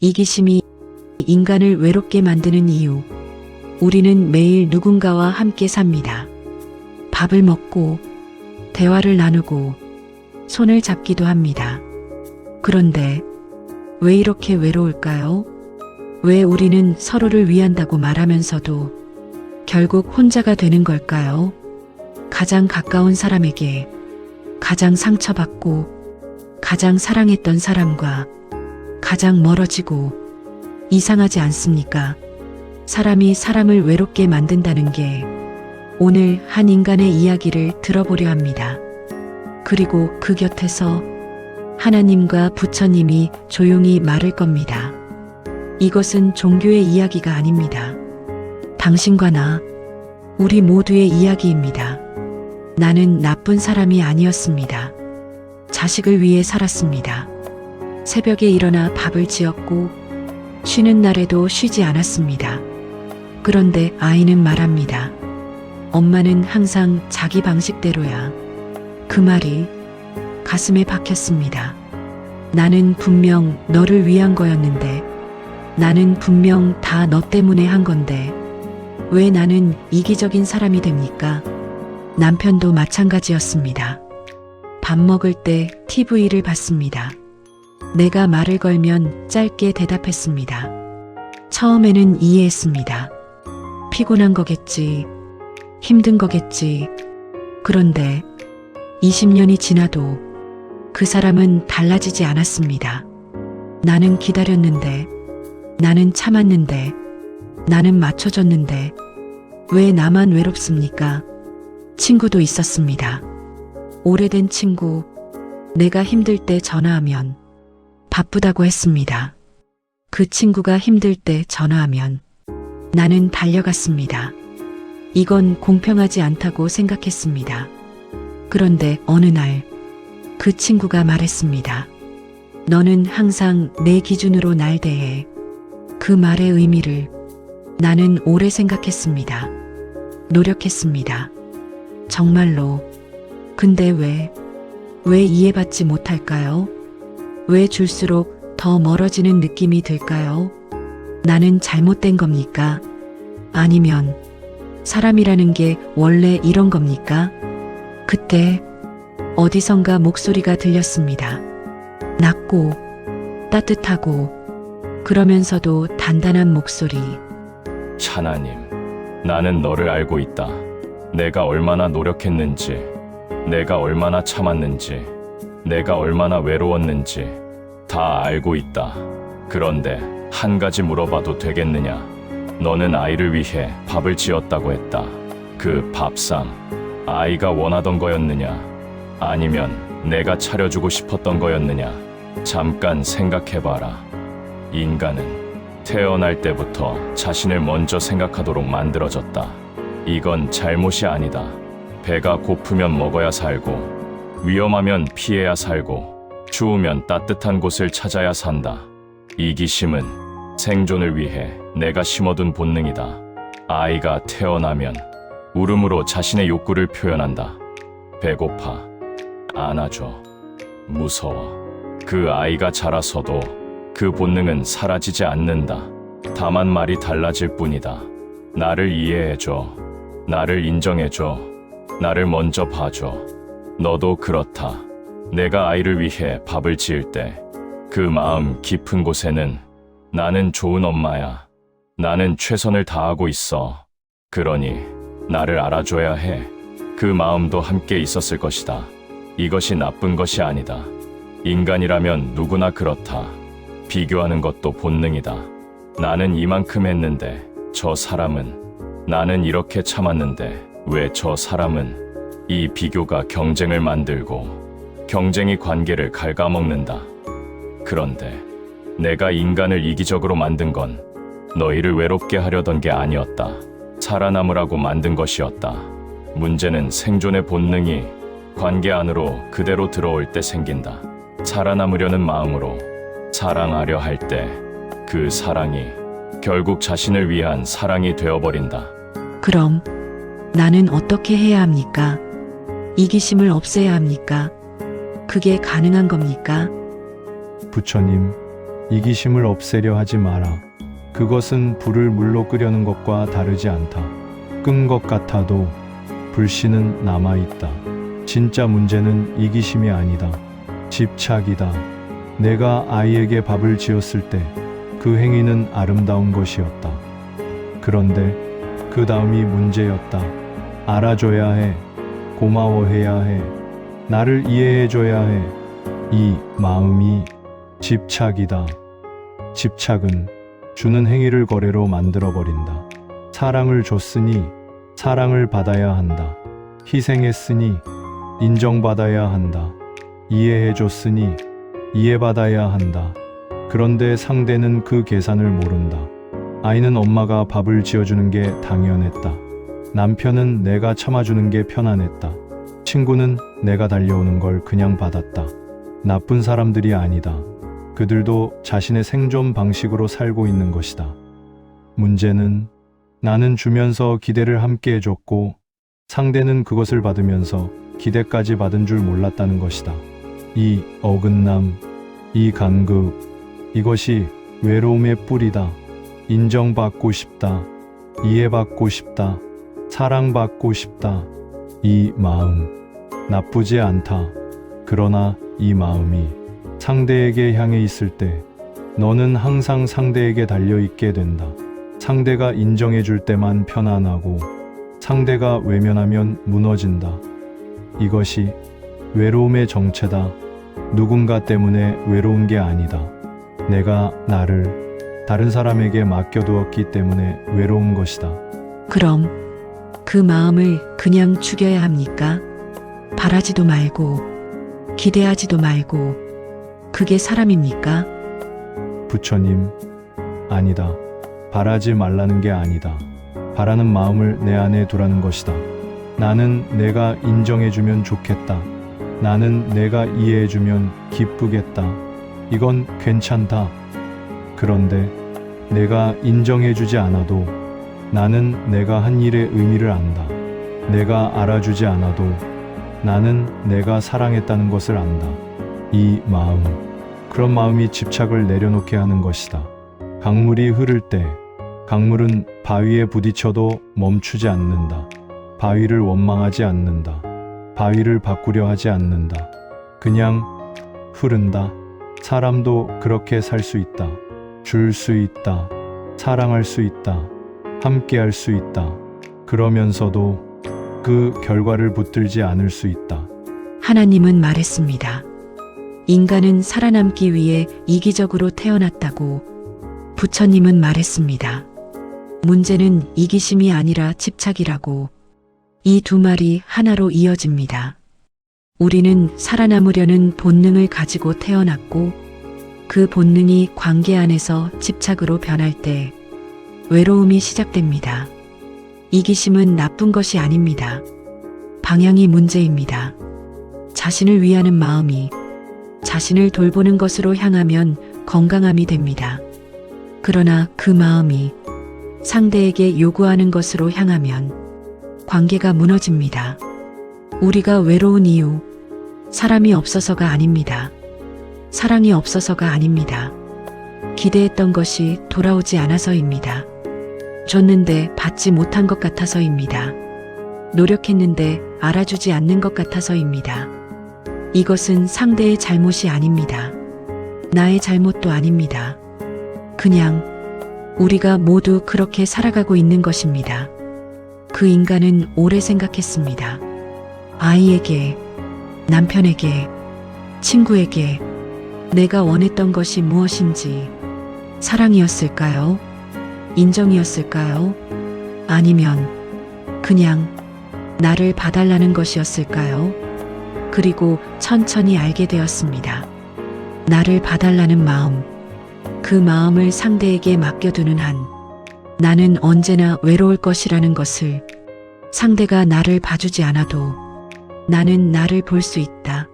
이기심이 인간을 외롭게 만드는 이유. 우리는 매일 누군가와 함께 삽니다. 밥을 먹고, 대화를 나누고, 손을 잡기도 합니다. 그런데 왜 이렇게 외로울까요? 왜 우리는 서로를 위한다고 말하면서도 결국 혼자가 되는 걸까요? 가장 가까운 사람에게 가장 상처받고 가장 사랑했던 사람과 가장 멀어지고 이상하지 않습니까? 사람이 사람을 외롭게 만든다는 게 오늘 한 인간의 이야기를 들어보려 합니다. 그리고 그 곁에서 하나님과 부처님이 조용히 말을 겁니다. 이것은 종교의 이야기가 아닙니다. 당신과 나, 우리 모두의 이야기입니다. 나는 나쁜 사람이 아니었습니다. 자식을 위해 살았습니다. 새벽에 일어나 밥을 지었고 쉬는 날에도 쉬지 않았습니다. 그런데 아이는 말합니다. 엄마는 항상 자기 방식대로야. 그 말이 가슴에 박혔습니다. 나는 분명 너를 위한 거였는데, 나는 분명 다 너 때문에 한 건데, 왜 나는 이기적인 사람이 됩니까? 남편도 마찬가지였습니다. 밥 먹을 때 TV를 봤습니다. 내가 말을 걸면 짧게 대답했습니다. 처음에는 이해했습니다. 피곤한 거겠지, 힘든 거겠지. 그런데 20년이 지나도 그 사람은 달라지지 않았습니다. 나는 기다렸는데, 나는 참았는데, 나는 맞춰줬는데, 왜 나만 외롭습니까? 친구도 있었습니다. 오래된 친구, 내가 힘들 때 전화하면 바쁘다고 했습니다. 그 친구가 힘들 때 전화하면 나는 달려갔습니다. 이건 공평하지 않다고 생각했습니다. 그런데 어느 날 그 친구가 말했습니다. 너는 항상 내 기준으로 날 대해. 그 말의 의미를 나는 오래 생각했습니다. 노력했습니다. 정말로. 근데 왜 이해받지 못할까요? 왜 줄수록 더 멀어지는 느낌이 들까요? 나는 잘못된 겁니까? 아니면 사람이라는 게 원래 이런 겁니까? 그때 어디선가 목소리가 들렸습니다. 낮고 따뜻하고 그러면서도 단단한 목소리. 하나님, 나는 너를 알고 있다. 내가 얼마나 노력했는지, 내가 얼마나 참았는지, 내가 얼마나 외로웠는지 다 알고 있다. 그런데 한 가지 물어봐도 되겠느냐? 너는 아이를 위해 밥을 지었다고 했다. 그 밥상, 아이가 원하던 거였느냐? 아니면 내가 차려주고 싶었던 거였느냐? 잠깐 생각해봐라. 인간은 태어날 때부터 자신을 먼저 생각하도록 만들어졌다. 이건 잘못이 아니다. 배가 고프면 먹어야 살고, 위험하면 피해야 살고, 추우면 따뜻한 곳을 찾아야 산다. 이기심은 생존을 위해 내가 심어둔 본능이다. 아이가 태어나면 울음으로 자신의 욕구를 표현한다. 배고파. 안아줘. 무서워. 그 아이가 자라서도 그 본능은 사라지지 않는다. 다만 말이 달라질 뿐이다. 나를 이해해줘. 나를 인정해줘. 나를 먼저 봐줘. 너도 그렇다. 내가 아이를 위해 밥을 지을 때 그 마음 깊은 곳에는 나는 좋은 엄마야. 나는 최선을 다하고 있어. 그러니 나를 알아줘야 해. 그 마음도 함께 있었을 것이다. 이것이 나쁜 것이 아니다. 인간이라면 누구나 그렇다. 비교하는 것도 본능이다. 나는 이만큼 했는데 저 사람은, 나는 이렇게 참았는데 왜 저 사람은? 이 비교가 경쟁을 만들고 경쟁이 관계를 갉아먹는다. 그런데 내가 인간을 이기적으로 만든 건 너희를 외롭게 하려던 게 아니었다. 살아남으라고 만든 것이었다. 문제는 생존의 본능이 관계 안으로 그대로 들어올 때 생긴다. 살아남으려는 마음으로 사랑하려 할 때 그 사랑이 결국 자신을 위한 사랑이 되어버린다. 그럼 나는 어떻게 해야 합니까? 이기심을 없애야 합니까? 그게 가능한 겁니까? 부처님, 이기심을 없애려 하지 마라. 그것은 불을 물로 끄려는 것과 다르지 않다. 끈 것 같아도 불씨는 남아있다. 진짜 문제는 이기심이 아니다. 집착이다. 내가 아이에게 밥을 지었을 때 그 행위는 아름다운 것이었다. 그런데 그 다음이 문제였다. 알아줘야 해. 고마워해야 해. 나를 이해해줘야 해. 이 마음이 집착이다. 집착은 주는 행위를 거래로 만들어버린다. 사랑을 줬으니 사랑을 받아야 한다. 희생했으니 인정받아야 한다. 이해해줬으니 이해받아야 한다. 그런데 상대는 그 계산을 모른다. 아이는 엄마가 밥을 지어주는 게 당연했다. 남편은 내가 참아주는 게 편안했다. 친구는 내가 달려오는 걸 그냥 받았다. 나쁜 사람들이 아니다. 그들도 자신의 생존 방식으로 살고 있는 것이다. 문제는 나는 주면서 기대를 함께 해줬고 상대는 그것을 받으면서 기대까지 받은 줄 몰랐다는 것이다. 이 어긋남, 이 간극, 이것이 외로움의 뿌리다. 인정받고 싶다. 이해받고 싶다. 사랑받고 싶다. 이 마음 나쁘지 않다. 그러나 이 마음이 상대에게 향해 있을 때 너는 항상 상대에게 달려있게 된다. 상대가 인정해줄 때만 편안하고 상대가 외면하면 무너진다. 이것이 외로움의 정체다. 누군가 때문에 외로운 게 아니다. 내가 나를 다른 사람에게 맡겨두었기 때문에 외로운 것이다. 그럼 그 마음을 그냥 죽여야 합니까? 바라지도 말고 기대하지도 말고 그게 사람입니까? 부처님, 아니다. 바라지 말라는 게 아니다. 바라는 마음을 내 안에 두라는 것이다. 나는 내가 인정해주면 좋겠다. 나는 내가 이해해주면 기쁘겠다. 이건 괜찮다. 그런데 내가 인정해주지 않아도 나는 내가 한 일의 의미를 안다. 내가 알아주지 않아도 나는 내가 사랑했다는 것을 안다. 이 마음, 그런 마음이 집착을 내려놓게 하는 것이다. 강물이 흐를 때 강물은 바위에 부딪혀도 멈추지 않는다. 바위를 원망하지 않는다. 바위를 바꾸려 하지 않는다. 그냥 흐른다. 사람도 그렇게 살 수 있다. 줄 수 있다. 사랑할 수 있다. 함께 할 수 있다. 그러면서도 그 결과를 붙들지 않을 수 있다. 하나님은 말했습니다. 인간은 살아남기 위해 이기적으로 태어났다고. 부처님은 말했습니다. 문제는 이기심이 아니라 집착이라고. 이 두 말이 하나로 이어집니다. 우리는 살아남으려는 본능을 가지고 태어났고 그 본능이 관계 안에서 집착으로 변할 때 외로움이 시작됩니다. 이기심은 나쁜 것이 아닙니다. 방향이 문제입니다. 자신을 위하는 마음이 자신을 돌보는 것으로 향하면 건강함이 됩니다. 그러나 그 마음이 상대에게 요구하는 것으로 향하면 관계가 무너집니다. 우리가 외로운 이유, 사람이 없어서가 아닙니다. 사랑이 없어서가 아닙니다. 기대했던 것이 돌아오지 않아서입니다. 줬는데 받지 못한 것 같아서입니다. 노력했는데 알아주지 않는 것 같아서입니다. 이것은 상대의 잘못이 아닙니다. 나의 잘못도 아닙니다. 그냥 우리가 모두 그렇게 살아가고 있는 것입니다. 그 인간은 오래 생각했습니다. 아이에게, 남편에게, 친구에게 내가 원했던 것이 무엇인지 사랑이었을까요? 인정이었을까요? 아니면 그냥 나를 봐달라는 것이었을까요? 그리고 천천히 알게 되었습니다. 나를 봐달라는 마음, 그 마음을 상대에게 맡겨두는 한 나는 언제나 외로울 것이라는 것을, 상대가 나를 봐주지 않아도 나는 나를 볼 수 있다.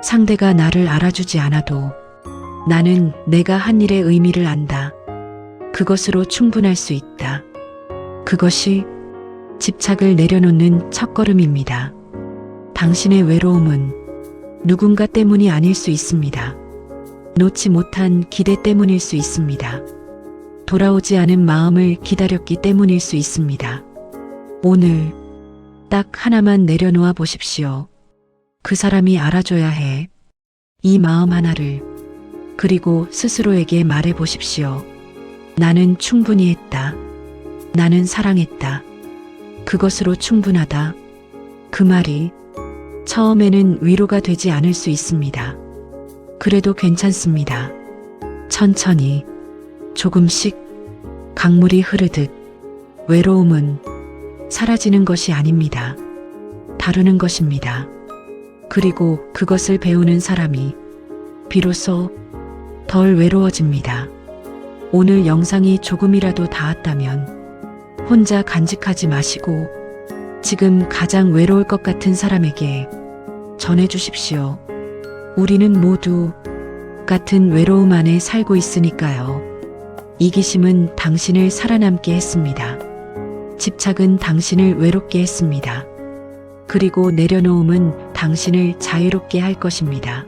상대가 나를 알아주지 않아도 나는 내가 한 일의 의미를 안다. 그것으로 충분할 수 있다. 그것이 집착을 내려놓는 첫걸음입니다. 당신의 외로움은 누군가 때문이 아닐 수 있습니다. 놓지 못한 기대 때문일 수 있습니다. 돌아오지 않은 마음을 기다렸기 때문일 수 있습니다. 오늘 딱 하나만 내려놓아 보십시오. 그 사람이 알아줘야 해. 이 마음 하나를. 그리고 스스로에게 말해 보십시오. 나는 충분히 했다. 나는 사랑했다. 그것으로 충분하다. 그 말이 처음에는 위로가 되지 않을 수 있습니다. 그래도 괜찮습니다. 천천히, 조금씩 강물이 흐르듯 외로움은 사라지는 것이 아닙니다. 다루는 것입니다. 그리고 그것을 배우는 사람이 비로소 덜 외로워집니다. 오늘 영상이 조금이라도 닿았다면 혼자 간직하지 마시고 지금 가장 외로울 것 같은 사람에게 전해주십시오. 우리는 모두 같은 외로움 안에 살고 있으니까요. 이기심은 당신을 살아남게 했습니다. 집착은 당신을 외롭게 했습니다. 그리고 내려놓음은 당신을 자유롭게 할 것입니다.